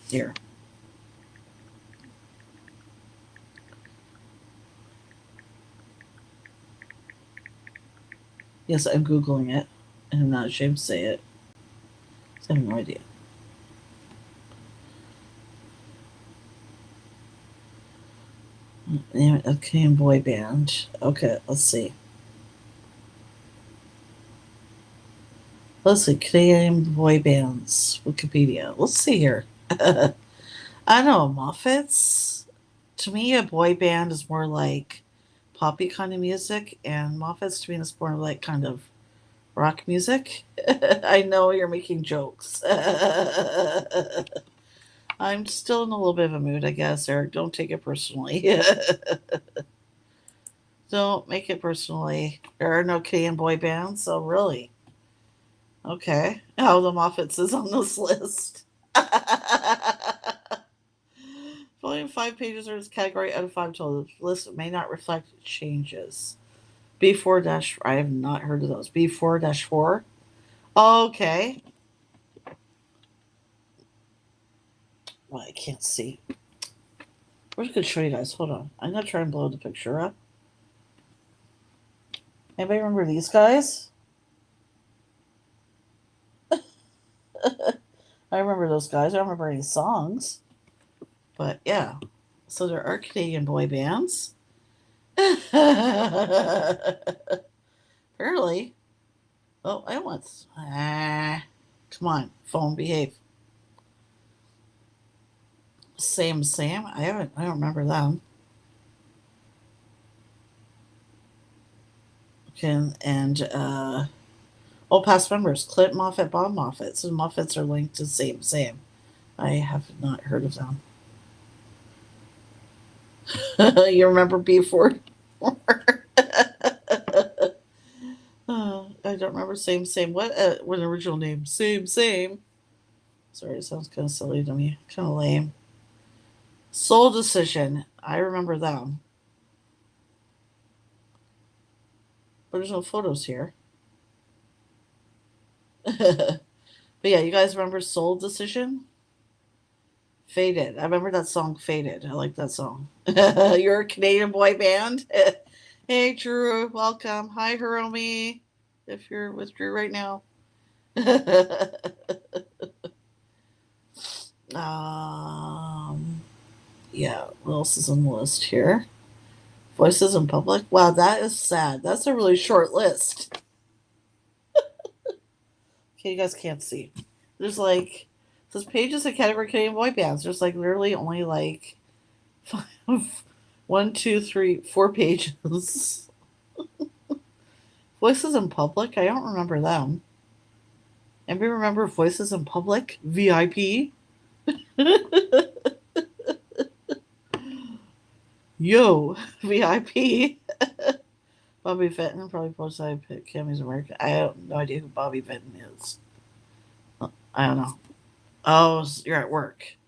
Here. Yes, I'm Googling it, and I'm not ashamed to say it. I have no idea. A Canadian boy band. Okay, let's see. Let's see, Canadian boy bands. Wikipedia. Let's see here. I know Moffats. To me, a boy band is more like poppy kind of music, and Moffats to me is more like kind of rock music. I know you're making jokes. I'm still in a little bit of a mood, I guess, Eric. Don't take it personally. Don't make it personally. There are no Canadian boy bands, so really. Okay. Oh, the Moffats is on this list. Volume 5 pages are this category out of 5 total. The list may not reflect changes. B4 dash, I have not heard of those. B4 dash 4. Okay. Well, I can't see. wish I could show you guys. Hold on. I'm going to try and blow the picture up. Anybody remember these guys? I remember those guys. I don't remember any songs. But yeah. So there are Canadian boy bands. Apparently. Oh, I want. Come on, phone, behave. Same. I don't remember them. Okay, and past members: Clint Moffat, Bob Moffat. So Moffats are linked to same. I have not heard of them. You remember before? I don't remember same. What an original name? Same. Sorry, it sounds kind of silly to me. Kind of lame. Soul Decision. I remember them. But there's no photos here. But yeah, you guys remember Soul Decision? Faded. I remember that song Faded. I like that song. You're a Canadian boy band? Hey, Drew. Welcome. Hi, Hiromi. If you're with Drew right now. Yeah, what else is on the list here? Voices in Public. Wow, that is sad. That's a really short list. Okay, you guys can't see. There's like, says pages of category Canadian boy bands. There's like literally only like 4 pages. Voices in Public. I don't remember them. Anybody remember Voices in Public? VIP. Yo, VIP. Bobby Fenton, probably post-side Cammy's American. I have no idea who Bobby Fenton is. I don't know. Oh, you're at work.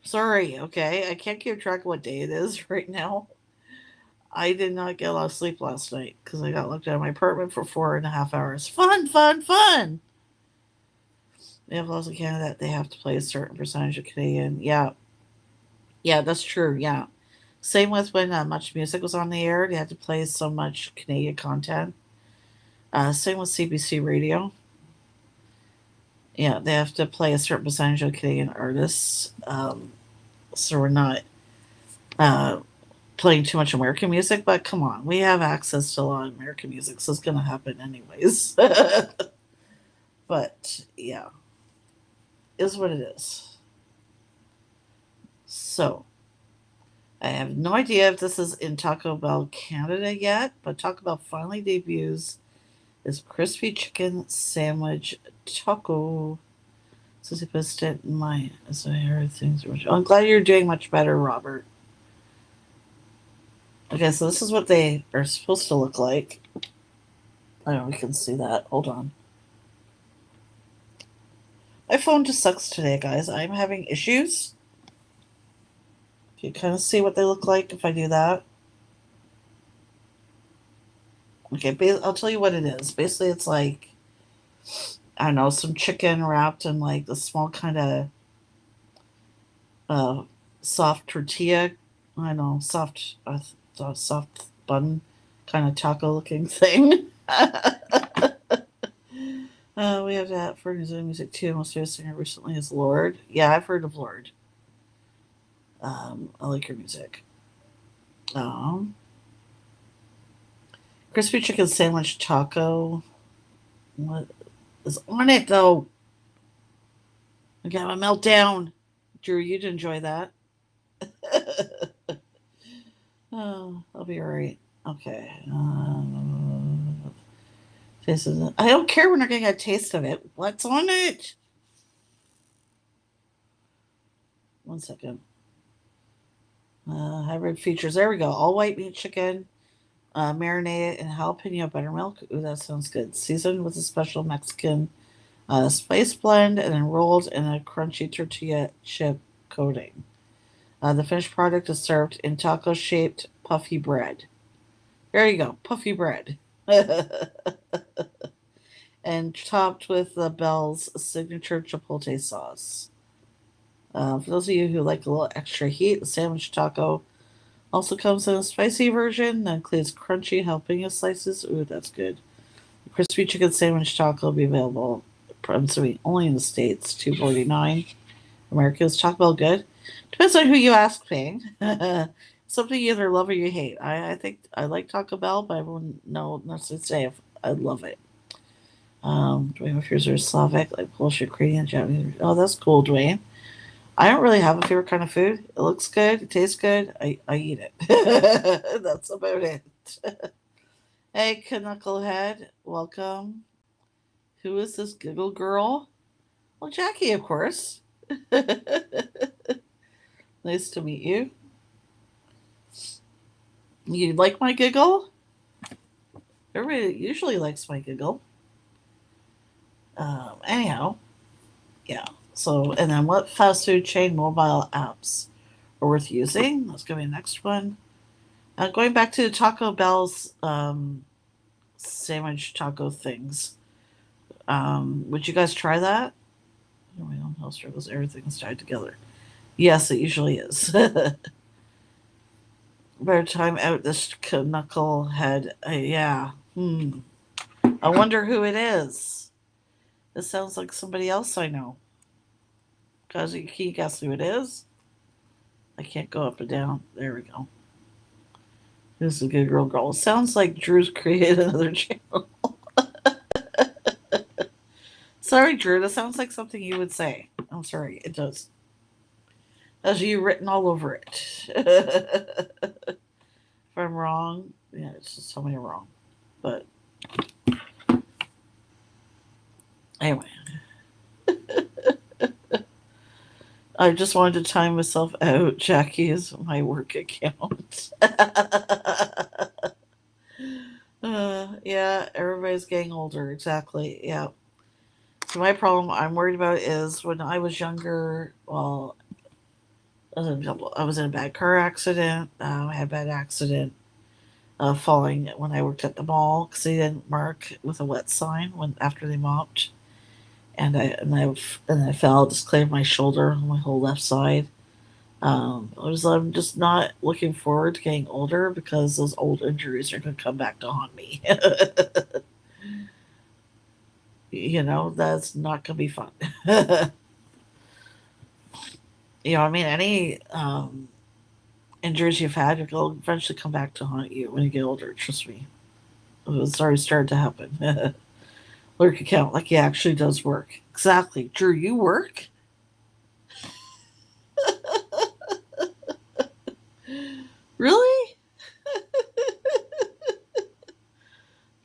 Sorry, okay. I can't keep track of what day it is right now. I did not get a lot of sleep last night because I got locked out of my apartment for 4.5 hours. Fun! They have laws in Canada that they have to play a certain percentage of Canadian. Yeah, that's true. Yeah. Same with when Much Music was on the air. They had to play so much Canadian content. Same with CBC Radio. Yeah, they have to play a certain percentage of Canadian artists. So we're not playing too much American music, but come on, we have access to a lot of American music, so it's going to happen anyways. But yeah, is what it is. So I have no idea if this is in Taco Bell Canada yet, but Taco Bell finally debuts this crispy chicken sandwich taco. So he posted it in my, as I heard things. I'm glad you're doing much better, Robert. Okay, so this is what they are supposed to look like. I don't know, we can see that. Hold on. My phone just sucks today, guys. I'm having issues. You can kind of see what they look like if I do that. Okay, I'll tell you what it is. Basically, it's like, I don't know, some chicken wrapped in like the small kind of soft tortilla. I don't know, soft bun kind of taco looking thing. We have that for New Zealand music too. Most famous singer recently is Lorde. Yeah, I've heard of Lorde. I like your music. Crispy chicken sandwich taco. What is on it though? I got a meltdown. Drew, you'd enjoy that. Oh, I'll be alright. Okay. I don't care. We're not getting a taste of it. What's on it? 1 second. Hybrid features. There we go. All white meat chicken, marinated in jalapeno buttermilk. Ooh, that sounds good. Seasoned with a special Mexican spice blend and then rolled in a crunchy tortilla chip coating. The finished product is served in taco-shaped puffy bread. There you go, puffy bread. And topped with the Bell's signature chipotle sauce. For those of you who like a little extra heat, the sandwich taco also comes in a spicy version that includes crunchy jalapeno slices. Ooh, that's good. The crispy chicken sandwich taco will be available, I'm assuming, only in the States, $2.49. America's Taco Bell good? Depends on who you ask, Ping. Something you either love or you hate. I think I like Taco Bell, but I wouldn't know necessarily say if I love it. Dwayne fears are Slavic, like Polish, Ukrainian, Japanese. Oh, that's cool, Dwayne. I don't really have a favorite kind of food. It looks good, it tastes good. I eat it. That's about it. Hey, Knucklehead, welcome. Who is this giggle girl? Well, Jackie, of course. Nice to meet you. You like my giggle? Everybody usually likes my giggle. Anyhow, yeah. So, and then what fast food chain mobile apps are worth using? That's going to be the next one. Going back to Taco Bell's sandwich taco things. Would you guys try that? Oh, my own house struggles. Everything's tied together. Yes, it usually is. Better time out this knucklehead. Yeah. I wonder who it is. This sounds like somebody else I know. Guys, can you guess who it is? I can't go up and down. There we go. Who's a good girl? It sounds like Drew's created another channel. Sorry, Drew. That sounds like something you would say. I'm sorry. It does. As you written all over it. If I'm wrong, yeah, it's just tell me I'm wrong. But anyway. I just wanted to time myself out. Jackie is my work account. Yeah, everybody's getting older. Exactly. Yeah. So my problem I'm worried about is when I was younger. Well, I was in a bad car accident. I had a bad accident falling when I worked at the mall because they didn't mark with a wet sign when after they mopped, and I fell, disclared my shoulder on my whole left side. I'm just not looking forward to getting older because those old injuries are going to come back to haunt me. That's not going to be fun. I mean, any injuries you've had will eventually come back to haunt you when you get older. Trust me. It's already started to happen. Lurk account, like, yeah, actually does work. Exactly. Drew, you work? Really?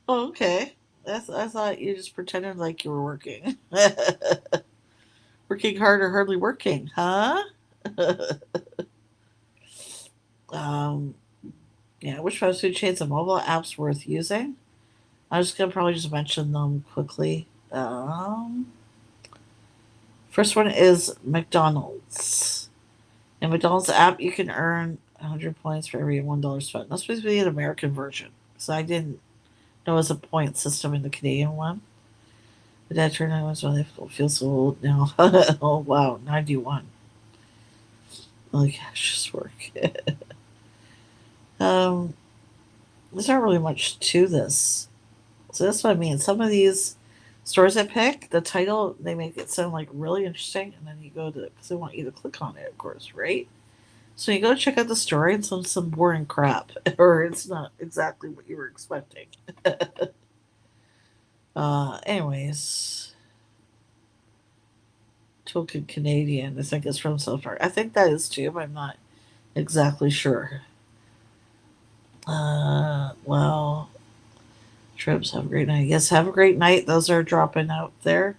Oh, okay. I thought you just pretended like you were working. Working hard or hardly working, huh? um, yeah, which fast food chains and mobile apps worth using? I'm just gonna probably just mention them quickly. First one is McDonald's. In McDonald's app, you can earn 100 points for every $1 spent. That's supposed to be an American version, so I didn't know it was a point system in the Canadian one. But that turned out I feel so old now. Oh wow, 91. Oh gosh, just work. um, there's not really much to this. So that's what I mean. Some of these stores I pick, the title, they make it sound like really interesting, and then you go to, because they want you to click on it, of course, right? So you go check out the story, and some boring crap, or it's not exactly what you were expecting. Anyways, Token Canadian, I think it's from South Park. I think that is too, but I'm not exactly sure. Well, trips, have a great night. Yes, have a great night. Those are dropping out there.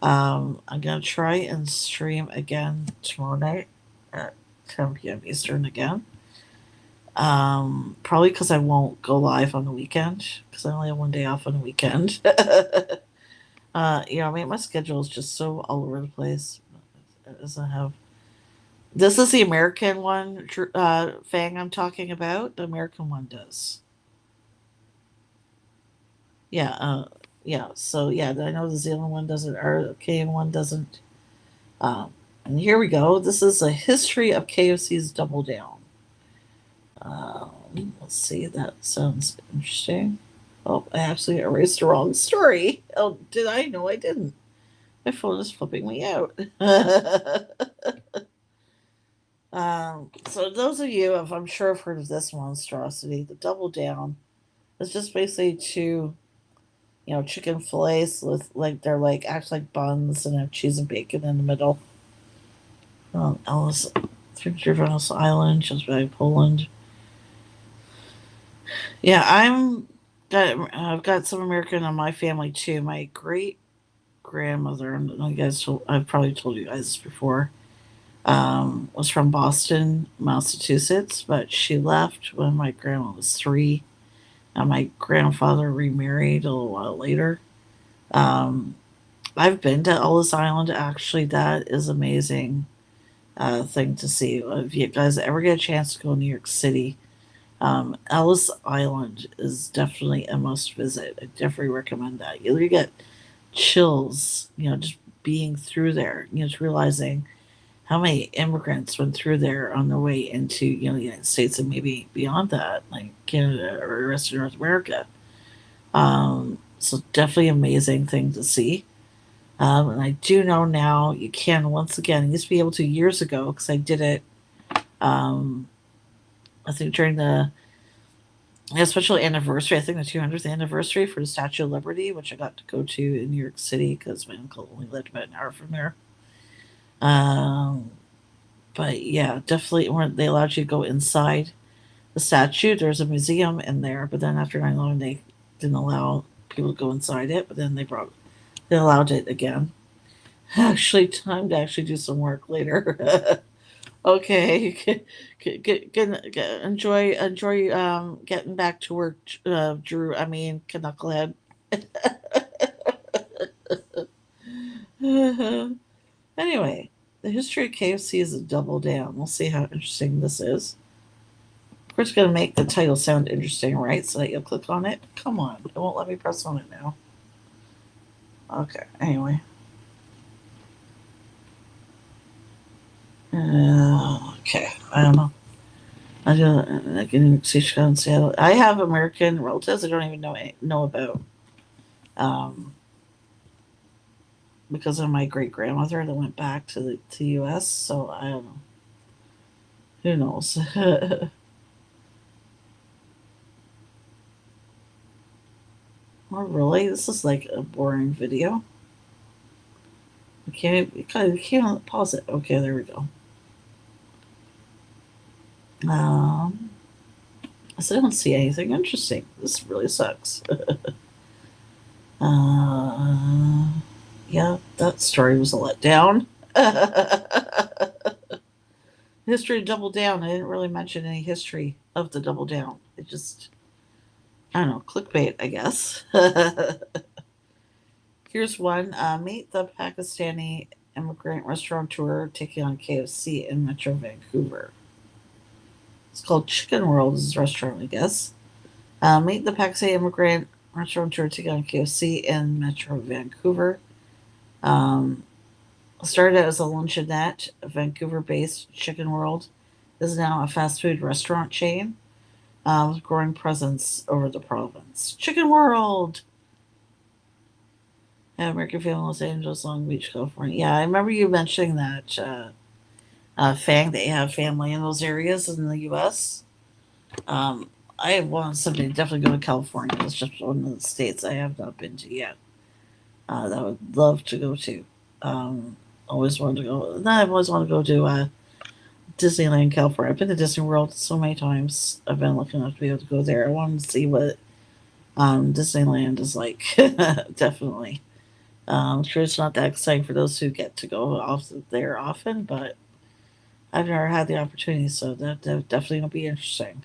I'm gonna try and stream again tomorrow night at 10 p.m. Eastern again. Probably because I won't go live on the weekend because I only have one day off on the weekend. I mean, my schedule is just so all over the place. It doesn't have. This is the American one, Fang, I'm talking about. The American one does. Yeah, yeah. So yeah, I know the Zealand one doesn't, or the Canadian one doesn't. Um, And here we go. This is a history of KFC's Double Down. Let's see. That sounds interesting. Oh, I actually erased the wrong story. Oh, did I? No, I didn't. My phone is flipping me out. So those of you, if I'm sure, have heard of this monstrosity, the Double Down, it's just basically two, chicken fillets with they're act like buns and have cheese and bacon in the middle. Ellis, 300 Ellis Island, just by Poland. Yeah, I've got some American in my family too. My great grandmother, and you guys I've probably told you guys this before, was from Boston, Massachusetts, but she left when my grandma was 3. And my grandfather remarried a little while later. Um, I've been to Ellis Island. Actually, that is amazing thing to see. If you guys ever get a chance to go to New York City, Ellis Island is definitely a must visit. I definitely recommend that. You get chills, just being through there, just realizing how many immigrants went through there on their way into, the United States and maybe beyond that, like Canada or the rest of North America. So definitely amazing thing to see. And I do know now you can once again. I used to be able to years ago because I did it. Um, I think during the special anniversary. I think the 200th anniversary for the Statue of Liberty, which I got to go to in New York City because my uncle only lived about an hour from there. Um, but yeah, definitely when they allowed you to go inside the statue. There's a museum in there, but then after 9/11, they didn't allow people to go inside it. But then they allowed it again. Actually, time to actually do some work later. Okay, enjoy getting back to work, Drew. I mean, Knucklehead. Anyway, the history of KFC is a double down. We'll see how interesting this is. Of course, going to make the title sound interesting, right? So that you'll click on it. Come on, it won't let me press on it now. Okay. Anyway. Okay. I don't know. I can see Chicago and Seattle. I have American relatives I don't even know about. Um, because of my great grandmother that went back to the U.S. So I don't know. Who knows? Oh, really? This is like a boring video. Okay, you can't pause it. Okay, there we go. I still don't see anything interesting. This really sucks. Yeah, that story was a letdown. History of Double Down. I didn't really mention any history of the Double Down. It just, I don't know, clickbait, I guess. Here's one. Meet the Pakistani immigrant restaurateur taking on KFC in Metro Vancouver. It's called Chicken World, is his restaurant, I guess. Meet the Pakistani immigrant restaurateur taking on KFC in Metro Vancouver. Started as a luncheonette, a Vancouver-based Chicken World is now a fast food restaurant chain with growing presence over the province. Chicken World! Yeah, American family, Los Angeles, Long Beach, California. Yeah, I remember you mentioning that, Fang, they have family in those areas in the U.S. I want somebody to definitely go to California. It's just one of the states I have not been to yet. That I would love to go to. Always wanted to go. I've always wanted to go to Disneyland, California. I've been to Disney World so many times. I've been lucky enough to be able to go there. I wanted to see what Disneyland is like. Definitely. I'm sure it's not that exciting for those who get to go off there often, but I've never had the opportunity, so that definitely will be interesting.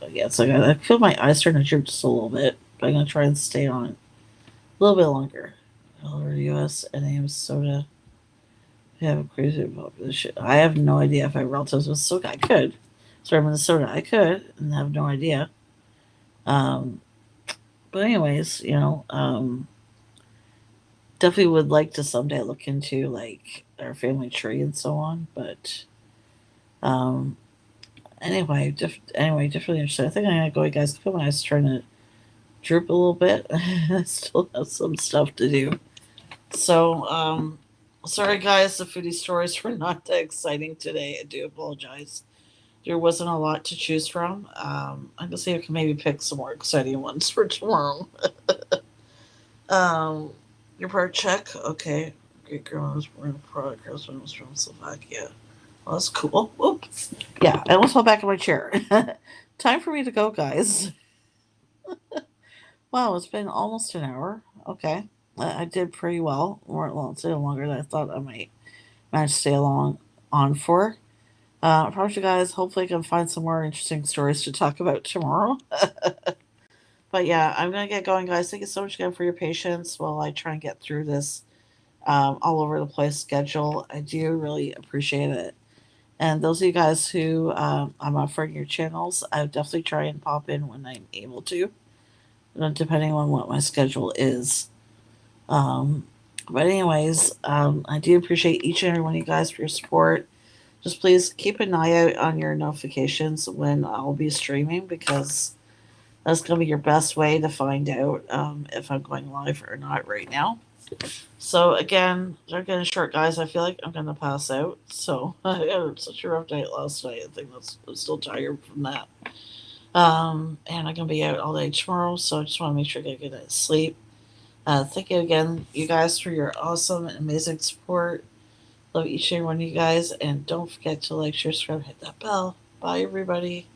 Yeah, so I feel my eyes starting to droop just a little bit, but I'm gonna try and stay on it a little bit longer. All over the U.S. and name soda. We have a crazy population. I have no idea if I have relatives in Minnesota. I could. Sorry, Minnesota. I could, and have no idea. Um, but anyways, definitely would like to someday look into like our family tree and so on. But um, anyway, definitely interesting. I think I'm gonna go, guys. Come on, I was trying to droop a little bit. I still have some stuff to do. So, sorry guys, the foodie stories were not that exciting today. I do apologize. There wasn't a lot to choose from. I'm gonna see if I can maybe pick some more exciting ones for tomorrow. um, your part check, okay. Great girl was born in Prague. Husband was from Slovakia. Well, that's cool. Oops. Yeah, I almost fell back in my chair. Time for me to go, guys. Wow, it's been almost an hour. Okay. I did pretty well. More, well, it's a little longer than I thought I might manage to stay along on for. I promise you guys, hopefully I can find some more interesting stories to talk about tomorrow. But yeah, I'm going to get going, guys. Thank you so much again for your patience while I try and get through this all over the place schedule. I do really appreciate it. And those of you guys who I'm offering your channels, I would definitely try and pop in when I'm able to, depending on what my schedule is. Um, but anyways, I do appreciate each and every one of you guys for your support. Just please keep an eye out on your notifications when I'll be streaming, because that's going to be your best way to find out if I'm going live or not right now. So again, they're getting short, guys. I feel like I'm going to pass out. So I had such a rough night last night. I think I'm still tired from that. And I'm going to be out all day tomorrow. So I just want to make sure I get a good night's sleep. Thank you again, you guys, for your awesome and amazing support. Love each and every one of you guys. And don't forget to like, share, subscribe, hit that bell. Bye, everybody.